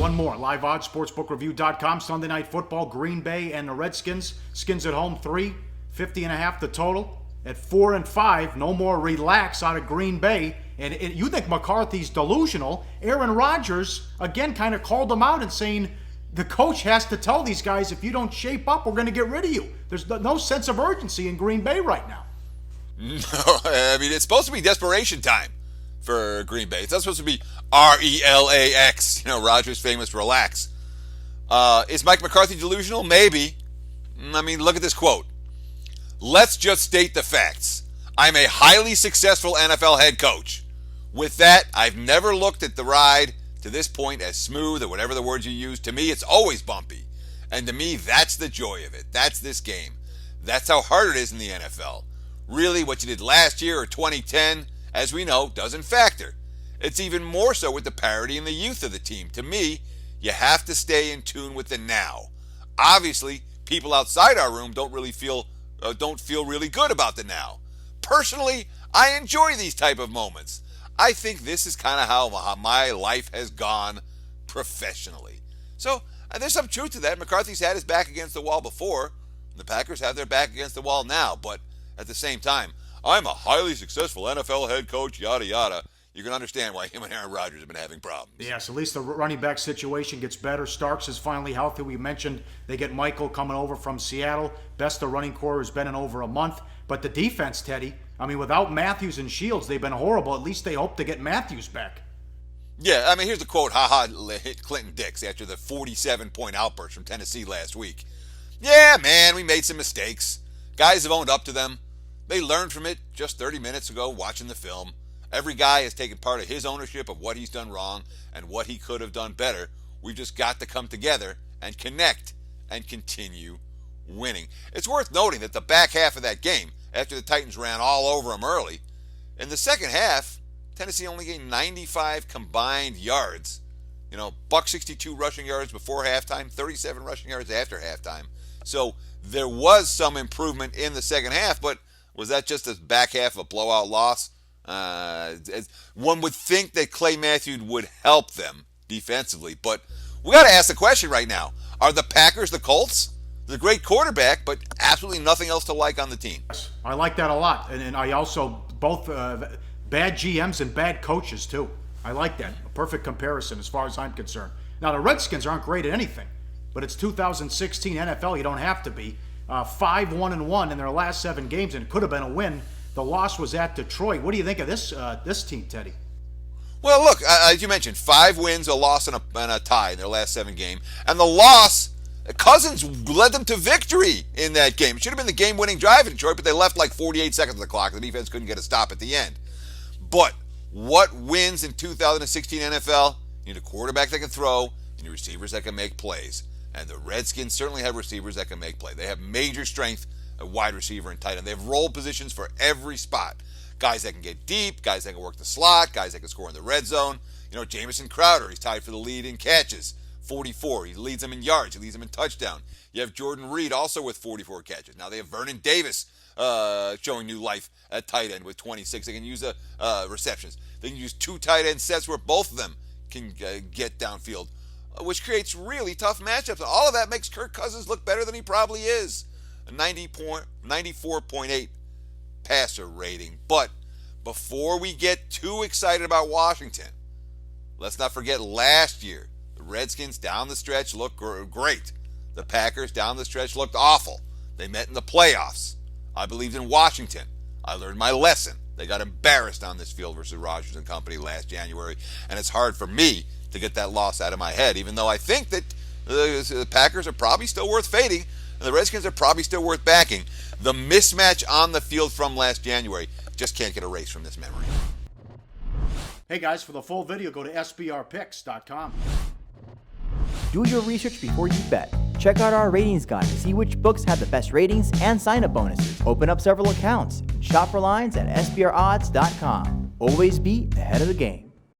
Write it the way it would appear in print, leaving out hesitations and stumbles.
One more. Live odds, sportsbookreview.com. Sunday Night Football, Green Bay and the Redskins. Skins at home, 350.5 the total. At 4-5, no more re-laaaax out of Green Bay. And you think McCarthy's delusional. Aaron Rodgers, again, kind of called him out and saying the coach has to tell these guys, if you don't shape up, we're going to get rid of you. There's no sense of urgency in Green Bay right now. No, I mean, it's supposed to be desperation time for Green Bay. It's not supposed to be re-laax, Rodgers' famous relax. Is Mike McCarthy delusional? Maybe. I mean, look at this quote. Let's just state the facts. I'm a highly successful NFL head coach. With that, I've never looked at the ride to this point as smooth or whatever the words you use. To me, it's always bumpy. And to me, that's the joy of it. That's this game. That's how hard it is in the NFL. Really, what you did last year or 2010, as we know, doesn't factor. It's even more so with the parity and the youth of the team. To me, you have to stay in tune with the now. Obviously, people outside our room don't feel really good about the now. Personally, I enjoy these type of moments. I think this is kind of how my life has gone professionally. So there's some truth to that. McCarthy's had his back against the wall before. The Packers have their back against the wall now. But at the same time, I'm a highly successful NFL head coach, yada, yada. You can understand why him and Aaron Rodgers have been having problems. Yes, at least the running back situation gets better. Starks is finally healthy. We mentioned they get Michael coming over from Seattle. Best the running core has been in over a month. But the defense, Teddy, I mean, without Matthews and Shields, they've been horrible. At least they hope to get Matthews back. Yeah, I mean, here's the quote, hit Clinton Dix after the 47-point outburst from Tennessee last week. Yeah, man, we made some mistakes. Guys have owned up to them. They learned from it just 30 minutes ago watching the film. Every guy has taken part of his ownership of what he's done wrong and what he could have done better. We've just got to come together and connect and continue winning. It's worth noting that the back half of that game, after the Titans ran all over them early, in the second half, Tennessee only gained 95 combined yards. Buck 62 rushing yards before halftime, 37 rushing yards after halftime. So there was some improvement in the second half, but was that just the back half of a blowout loss? One would think that Clay Matthews would help them defensively, but we got to ask the question right now. Are the Packers the Colts? They're a great quarterback, but absolutely nothing else to like on the team. Yes, I like that a lot. And I also, both bad GMs and bad coaches, too. I like that. A perfect comparison as far as I'm concerned. Now, the Redskins aren't great at anything, but it's 2016 NFL. You don't have to be. 5-1-1 in their last 7 games, and it could have been a win. The loss was at Detroit. What do you think of this team, Teddy? Well, look, as you mentioned, 5 wins, a loss, and a tie in their last 7 games. And the loss, Cousins led them to victory in that game. It should have been the game-winning drive in Detroit, but they left like 48 seconds on the clock. The defense couldn't get a stop at the end. But what wins in 2016 NFL? You need a quarterback that can throw, you need receivers that can make plays. And the Redskins certainly have receivers that can make plays. They have major strength at wide receiver and tight end. They have role positions for every spot. Guys that can get deep, guys that can work the slot, guys that can score in the red zone. Jamison Crowder, he's tied for the lead in catches, 44. He leads them in yards. He leads them in touchdown. You have Jordan Reed also with 44 catches. Now they have Vernon Davis showing new life at tight end with 26. They can use receptions. They can use 2 tight end sets where both of them can get downfield, which creates really tough matchups. And all of that makes Kirk Cousins look better than he probably is. A 94.8 passer rating. But before we get too excited about Washington, let's not forget last year. The Redskins down the stretch looked great. The Packers down the stretch looked awful. They met in the playoffs. I believed in Washington. I learned my lesson. They got embarrassed on this field versus Rodgers and company last January. And it's hard for me to get that loss out of my head, even though I think that the Packers are probably still worth fading, and the Redskins are probably still worth backing. The mismatch on the field from last January just can't get erased from this memory. Hey guys, for the full video, go to sbrpicks.com. Do your research before you bet. Check out our ratings guide to see which books have the best ratings and sign-up bonuses. Open up several accounts. Shop for lines at sbrodds.com. Always be ahead of the game.